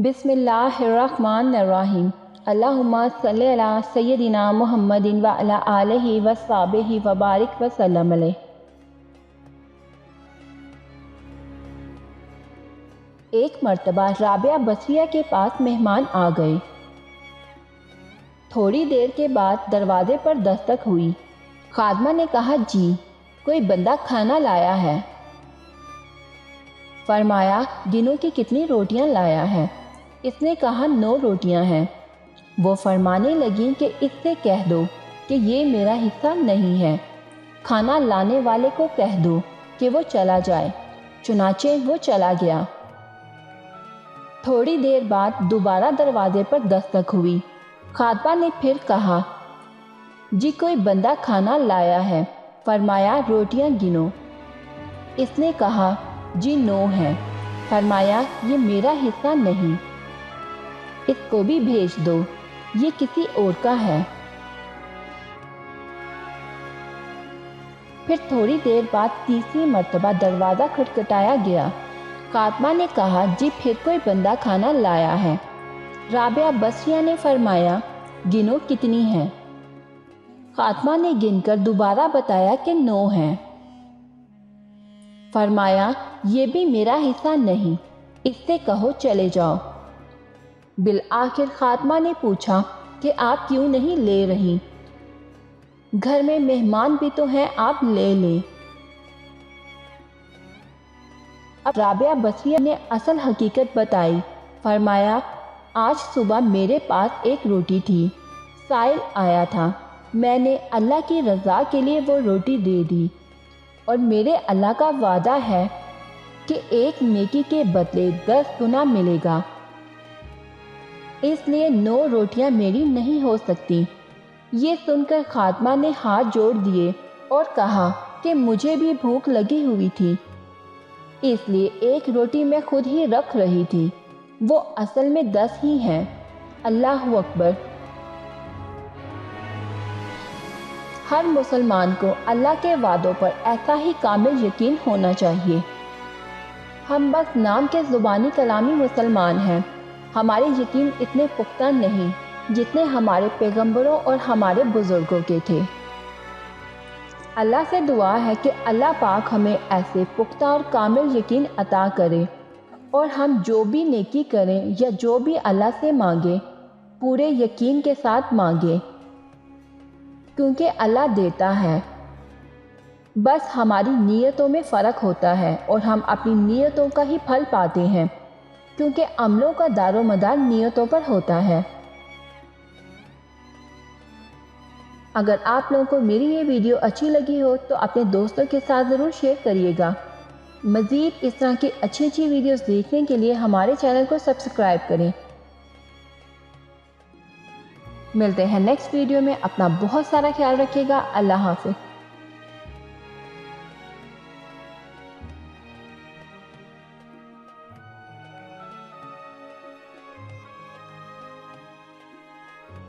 बिस्मिल्लाहिर्रहमानिर्रहीम। अल्लाहुम्मा सल्लि अला सय्यदिना मुहम्मदिन व अला आलिहि व सहाबिहि व बारिक व सल्लम अलैहि। एक मर्तबा राबिया बसरिया के पास मेहमान आ गए। थोड़ी देर के बाद दरवाजे पर दस्तक हुई। खादमा ने कहा, जी कोई बंदा खाना लाया है। फरमाया, गिनो कि कितनी रोटियां लाया है। इसने कहा, 9 रोटियां हैं। वो फरमाने लगी कि इससे कह दो कि ये मेरा हिस्सा नहीं है। खाना लाने वाले को कह दो कि वो चला जाए। चुनाचे वो चला गया। थोड़ी देर बाद दोबारा दरवाजे पर दस्तक हुई। खादमा ने फिर कहा, जी कोई बंदा खाना लाया है। फरमाया, रोटियां गिनो। इसने कहा, जी 9 है। फरमाया, ये मेरा हिस्सा नहीं, इसको भी भेज दो, ये किसी और का है। फिर थोड़ी देर बाद तीसरी मर्तबा दरवाज़ा खटखटाया गया। खादमा ने कहा, जी फिर कोई बंदा खाना लाया है। राबिया बसरिया ने फरमाया, गिनो कितनी है। खादमा ने गिनकर दोबारा बताया कि 9 है। फरमाया, ये भी मेरा हिस्सा नहीं, इससे कहो चले जाओ। बिल आखिर खादमा ने पूछा कि आप क्यों नहीं ले रही? घर में मेहमान भी तो हैं, आप ले लें। अब राबिया बसरिया ने असल हकीकत बताई। फरमाया, आज सुबह मेरे पास एक रोटी थी। साइल आया था, मैंने अल्लाह की रज़ा के लिए वो रोटी दे दी, और मेरे अल्लाह का वादा है कि एक नेकी के बदले 10 गुना मिलेगा। इसलिए 9 रोटियां मेरी नहीं हो सकती। ये सुनकर खादमा ने हाथ जोड़ दिए और कहा कि मुझे भी भूख लगी हुई थी, इसलिए एक रोटी मैं खुद ही रख रही थी। वो असल में 10 ही हैं। अल्लाहु अकबर। हर मुसलमान को अल्लाह के वादों पर ऐसा ही कामिल यकीन होना चाहिए। हम बस नाम के ज़ुबानी कलामी मुसलमान हैं। हमारे यकीन इतने पुख्ता नहीं जितने हमारे पैगंबरों और हमारे बुज़ुर्गों के थे। अल्लाह से दुआ है कि अल्लाह पाक हमें ऐसे पुख्ता और कामिल यकीन अता करे, और हम जो भी नेकी करें या जो भी अल्लाह से मांगे पूरे यकीन के साथ मांगे, क्योंकि अल्लाह देता है। बस हमारी नीयतों में फ़र्क होता है और हम अपनी नीयतों का ही फल पाते हैं, क्योंकि अमलों का दारोमदार नीयतों पर होता है। अगर आप लोगों को मेरी ये वीडियो अच्छी लगी हो तो अपने दोस्तों के साथ ज़रूर शेयर करिएगा। मज़ीद इस तरह की अच्छी वीडियोस देखने के लिए हमारे चैनल को सब्सक्राइब करें। मिलते हैं नेक्स्ट वीडियो में। अपना बहुत सारा ख्याल रखिएगा। अल्लाह हाफ़िज़।